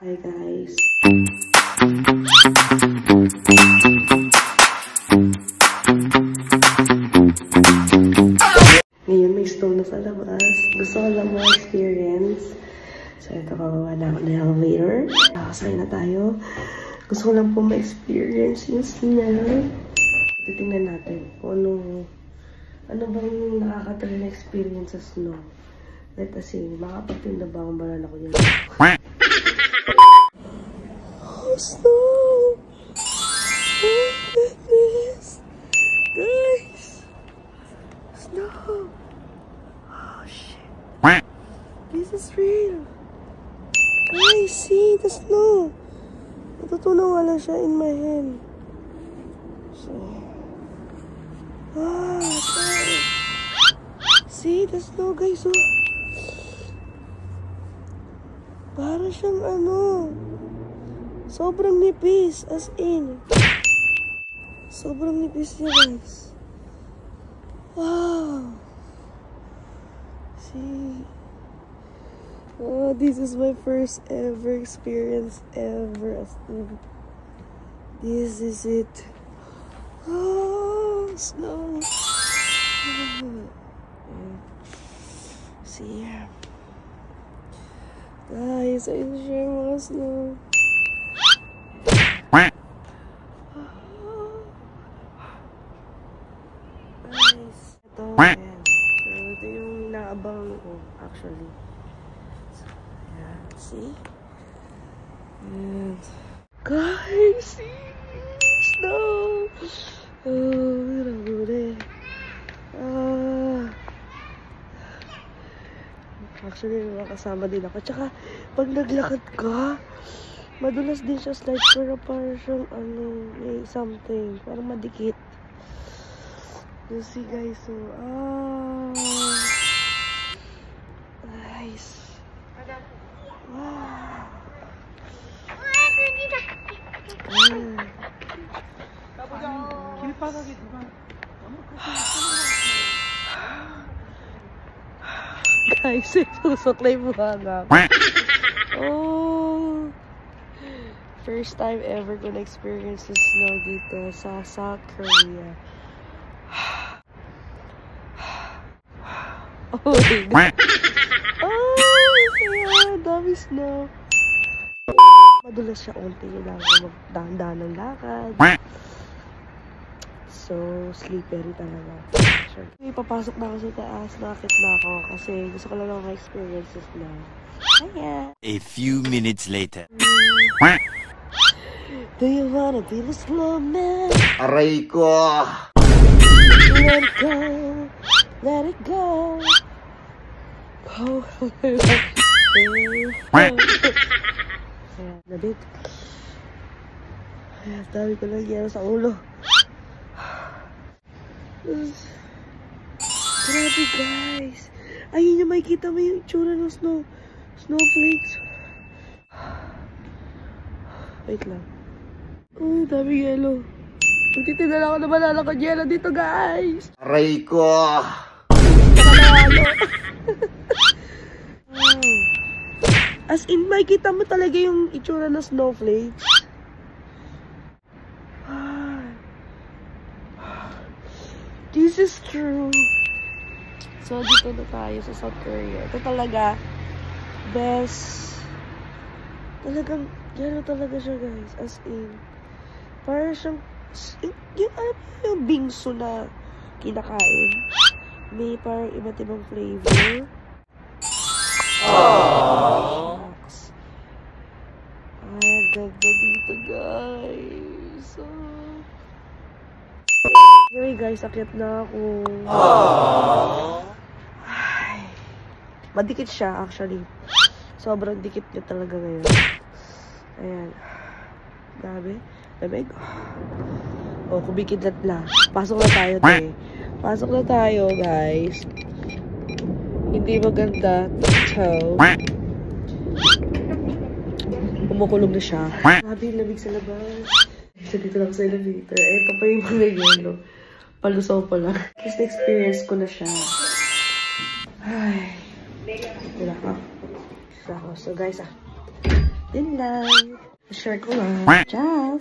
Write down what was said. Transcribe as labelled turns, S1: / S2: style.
S1: Hi guys. Ngayon may snow na sa labas. Gusto ko lang mo experience. So ito, kawawa na ako ng elevator. Nakasakay na tayo. Gusto ko lang po ma-experience yung snow. Titingnan natin kung ano bang nakakatry na experience sa snow. Let us see, makapagtinda ba akong banana ko yun? Oh, snow! Oh, goodness! Guys! Snow! Oh, shit. This is real. Guys, see the snow. Natutunaw wala siya in my hand. So, sorry. See the snow, guys, oh. Para siyang sobrang nipis, as in. Sobrang nipis niya, guys. Wow. See. Oh, this is my first ever experience ever. This is it. Oh, snow. See. Guys, I share mga snow. Guys, ito. Ayan. So, ito yung inaabang ko, actually. See? And guys, see? Snow! Oh, grabe. Actually, makasama din ako. Tsaka, pag naglakad ka, madulas din siya slide, pero parang siyang, may something. Parang madikit. You see, guys, so, nice. Wow. Guys, susok na yung buhanga. Oh, first time ever ko na-experience the snow dito sa South Korea. Oh my God. Dami snow. Madulas siya unti lang magdahan-dahan ng lakad. So, slippery talaga. Sure. Papasok na ako sa taas. Nakakit na ako kasi gusto ko lang mga experiences na. Hiya!
S2: A few minutes later.
S1: Do you wanna be the snowman?
S2: Aray ko!
S1: Let it go. Let it go. Go. Nabit. Dami ko lang yero sa ulo. Grabe, guys. Ayun yung makikita mo yung itsura ng snowflakes. Wait lang. Oh, dami yelo. Magtitinda lang ako na banana ko yelo dito, guys.
S2: Aray ko!
S1: As in, makikita mo talaga yung itsura ng snowflakes. This is true. So, dito na tayo sa South Korea. Ito talaga, best. Talagang, yellow talaga siya, guys. As in, parang siyang, yung bingsu na kinakain. May parang iba't ibang flavor. Shucks. Ay, ganda dito, guys. Anyway, guys, akyat na ako. Ay, madikit siya, actually. Sobrang dikit niya talaga ngayon. Ayan. Grabe. Lamig. O, kumikidlat na. Pasok na tayo, te. Pasok na tayo, guys. Hindi maganda. So, kumukulog na siya. Grabe yung lamig sa labas. So, dito lang sa elevator. Ito pa yung mga yelo. Palusaw pa lang. Just experience ko na siya. Ay. Wala ka. So guys, Yun lang. Share ko lang. Ciao!